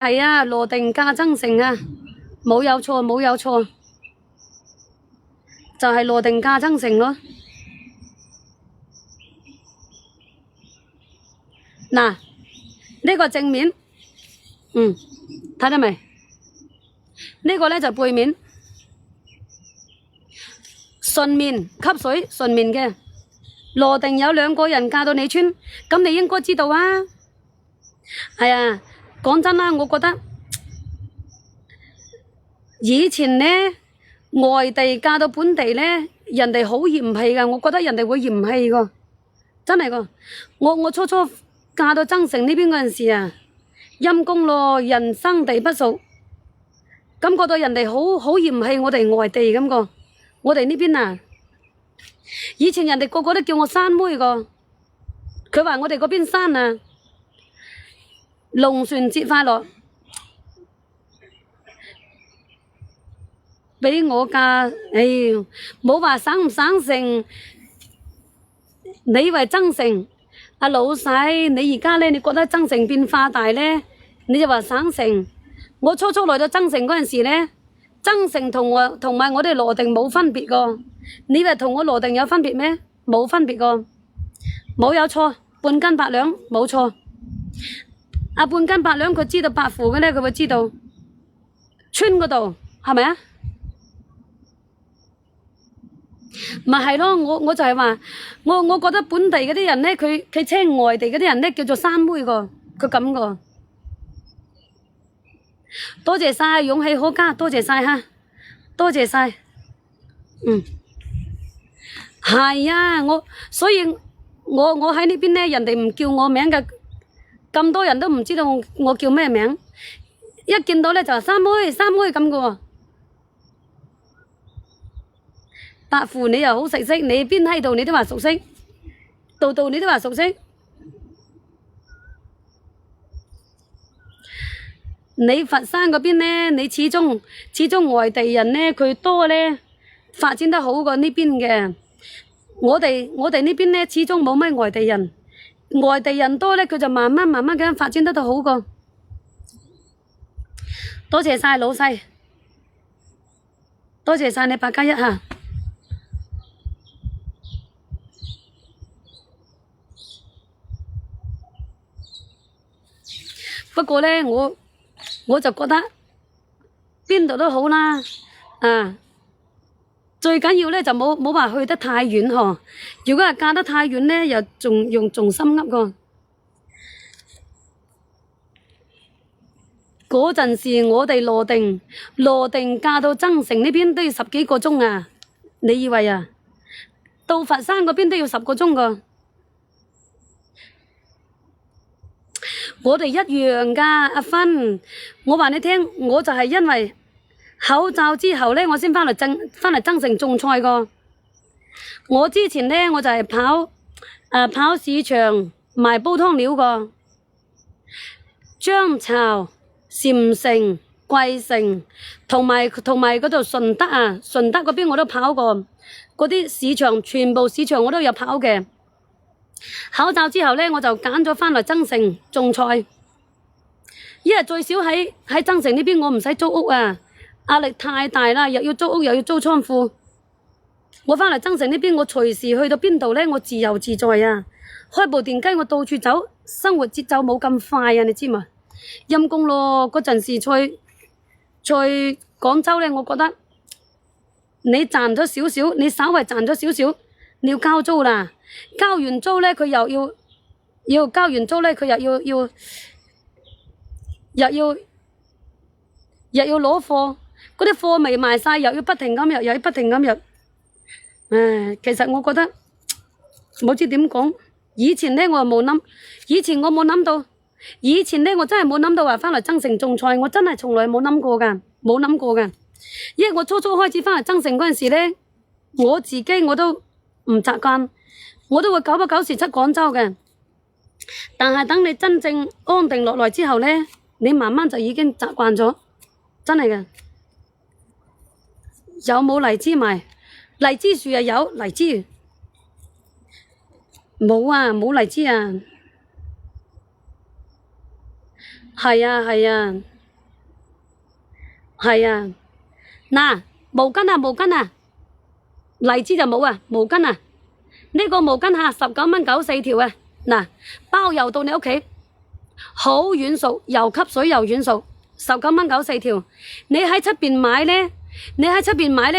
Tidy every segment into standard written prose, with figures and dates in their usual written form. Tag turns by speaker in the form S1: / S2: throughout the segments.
S1: 係啊，羅定價增城啊，冇有錯冇有錯，就係羅定價增城咯。嗱，呢個正面，睇到未？呢個咧就背面，順面吸水順面嘅。羅定有2個人嫁到你村，咁你應該知道啊。係啊，講真啦，我覺得以前呢，外地嫁到本地呢，人哋好嫌棄噶，我覺得人哋會嫌棄噶，真係噶。我初初嫁到增城呢邊嗰陣時啊，陰公咯，人生地不熟，感覺到人哋好嫌棄我哋外地咁個。我哋呢邊啊，以前人哋個個都叫我山妹個，佢話我哋嗰邊山啊，龍船節快樂，俾我嫁，冇話省唔省城，你以為增城？阿老細，你而家咧，你覺得增城變化大咧，你就話省城。我初初來到增城嗰陣時咧，增城同埋我哋羅定冇分別個。你以為同我羅定有分別咩？冇分別個，冇有錯，半斤八兩冇錯。阿半斤八兩佢知道百富嘅咧，佢會知道村嗰度係咪啊？咪係咯，我就係話，我覺得本地嗰啲人咧，佢稱外地嗰啲人咧叫做山妹個，佢咁個。多謝晒，勇氣可嘉，多謝晒哈，多謝晒。係啊，所以我喺呢邊咧，人哋唔叫我名嘅，咁多人都唔知道我叫咩名，一見到咧就話三妹三妹咁嘅喎。伯父你又好熟悉，你邊喺度你都話熟悉，度度你都話熟悉。你佛山嗰邊咧，你始終外地人咧，佢多咧，發展得好過呢邊嘅。我哋呢邊咧，始終冇乜外地人，外地人多咧，佢就慢慢咁樣發展得到好過。多謝晒老細，多謝晒你8+1嚇。不過咧，我就覺得邊度都好啦，最緊要咧就冇話去得太遠嗬。如果係嫁得太遠咧，又仲心噏個。嗰陣時我哋羅定嫁到增城呢邊都要10幾個鐘啊！你以為啊？到佛山嗰邊都要10個鐘個。我哋一樣噶，阿芬，我話你聽，我就係因為口罩之後咧，我先翻嚟增城種菜個。我之前咧，我就係跑市場賣煲湯料個，張巢、禪城、桂城同埋嗰度順德啊，順德嗰邊我都跑過，嗰啲市場全部市場我都有跑嘅。口罩之後咧，我就揀咗翻嚟增城種菜，因為最少喺增城呢邊我唔使租屋啊，壓力太大啦，又要租屋又要租倉庫。我翻嚟增城呢邊，我隨時去到邊度咧，我自由自在啊，開部電雞我到處走，生活節奏冇咁快啊，你知嘛？陰公咯，嗰陣時在廣州咧，我覺得你賺咗少少，你稍微賺咗少少，你要交租啦。交完租咧，佢又要交完租咧，佢又要攞貨，嗰啲貨未賣晒，又要不停咁入，又要不停咁入。其實我覺得冇知點講。以前咧我又冇諗，以前我冇諗到，以前咧我真係冇諗到話翻嚟增城種菜，我真係從來冇諗過噶，冇諗過噶。因為我初初開始翻嚟增城嗰陣時咧，我自己我都唔習慣。我都會久不久時出廣州嘅，但係等你真正安定落來之後咧，你慢慢就已經習慣咗，真係嘅。有冇荔枝賣？荔枝樹又有荔枝，冇啊，冇荔枝啊。係啊係啊。係啊，嗱，毛巾啊毛巾啊，荔枝就冇啊，毛巾啊，呢個毛巾嚇19.9條啊，嗱，包郵到你屋企，好軟熟，又吸水又軟熟，19.9條。你喺出邊買呢？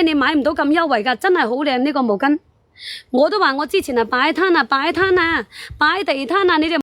S1: 你買唔到咁優惠㗎，真係好靚呢個毛巾。我都話我之前係擺地攤啊，你哋。